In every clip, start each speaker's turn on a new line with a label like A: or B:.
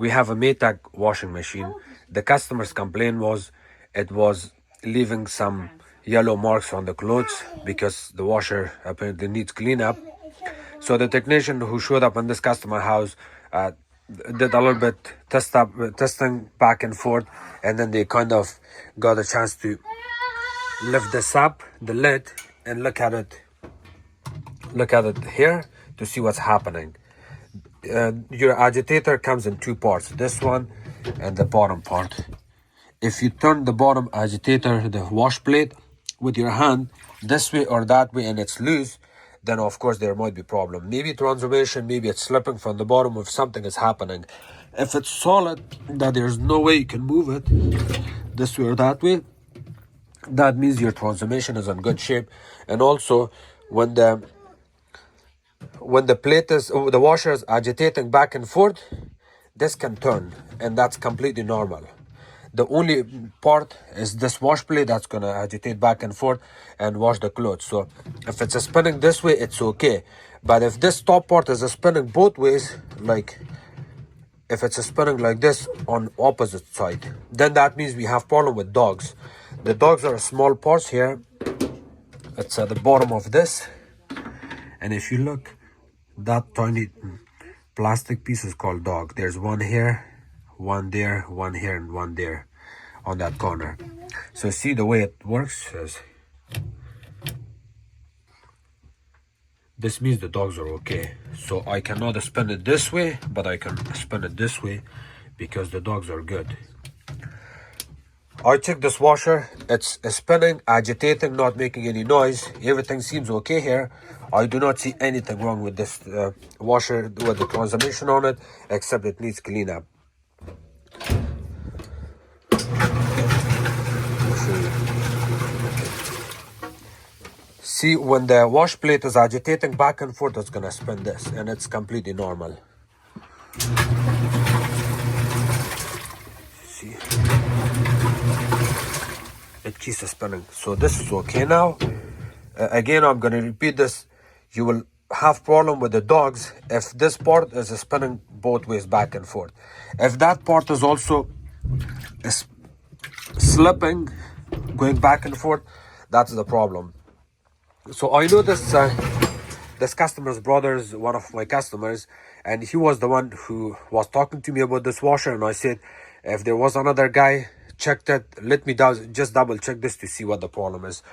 A: We have a Maytag washing machine. The customer's complaint was it was leaving some yellow marks on the clothes because the washer apparently needs cleanup. So the technician who showed up in this customer house did a little bit testing back and forth, and then they kind of got a chance to lift this up, the lid, and look at it here to see what's happening. Your agitator comes in two parts, this one and the bottom part. If you turn the bottom agitator, the wash plate, with your hand this way or that way and it's loose, then of course there might be problem. Maybe transformation, maybe it's slipping from the bottom if something is happening. If it's solid, that there's no way you can move it this way or that way, that means your transformation is in good shape. And also when the plate is, the washer is agitating back and forth, this can turn, and that's completely normal. The only part is this wash plate that's gonna agitate back and forth and wash the clothes. So if it's spinning this way, it's okay. But if this top part is spinning both ways, like if it's spinning like this on opposite side, then that means we have problem with dogs. The dogs are small parts here. It's at the bottom of this. And if you look, that tiny plastic piece is called dog. There's one here, one there, one here, and one there on that corner. So see the way it works is, this means the dogs are okay. So I cannot spin it this way, but I can spin it this way because the dogs are good. I checked this washer, it's spinning, agitating, not making any noise. Everything seems okay here. I do not see anything wrong with this washer with the transmission on it, except it needs cleanup. See, when the wash plate is agitating back and forth, it's gonna spin this, and it's completely normal. See, it keeps spinning. So this is okay now. Again, I'm gonna repeat this. You will have problem with the dogs if this part is spinning both ways back and forth. If that part is also slipping, going back and forth, that's the problem. So I know this customer's brother is one of my customers, and he was the one who was talking to me about this washer, and I said, if there was another guy checked it, let me just double check this to see what the problem is.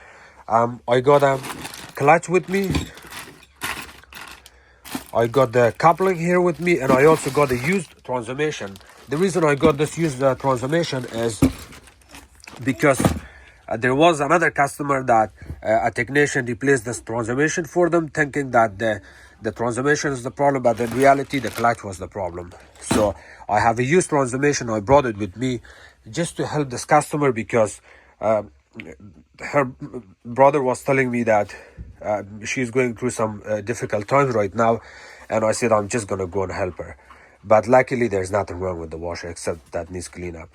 A: I got a clutch with me, I got the coupling here with me, and I also got a used transformation. The reason I got this used transformation is because there was another customer that a technician replaced this transformation for them, thinking that the transformation is the problem, but in reality the clutch was the problem. So I have a used transformation. I brought it with me just to help this customer because her brother was telling me that she's going through some difficult times right now, and I said I'm just gonna go and help her. But luckily there's nothing wrong with the washer except that needs cleanup.